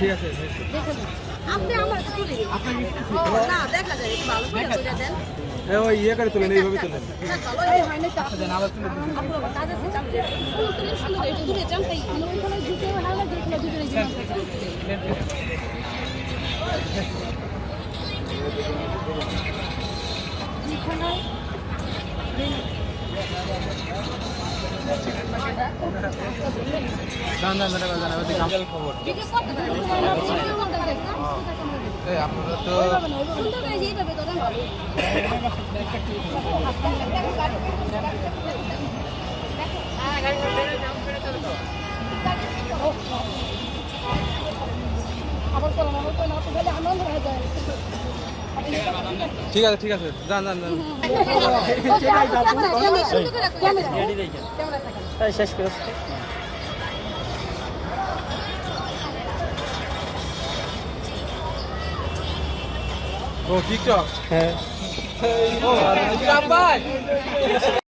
ঠিক আছে আপনি আমার তুলে দিন না দেখা যায় ভালো করে তুলে দেন ওই ইয়ে করে তুলেন এইভাবে তুলেন ভালোই হয় না চাপ দেন আবার তুলে দিন আপনার কাজ আছে চাপ দেন তুলে সুন্দর একটু দূরে যান তাই ওইখানে জুতে হাওলা দেখলে দুজনে জীবন দান দান দান দান আমাদের কামল খবর ভিডিও করতে এই আপনারা তো সুন্দর করে এইভাবে ধরেন ঠিক আছে যান যান যান শেষ করে ও টিকটক হ্যাঁ ও ভাই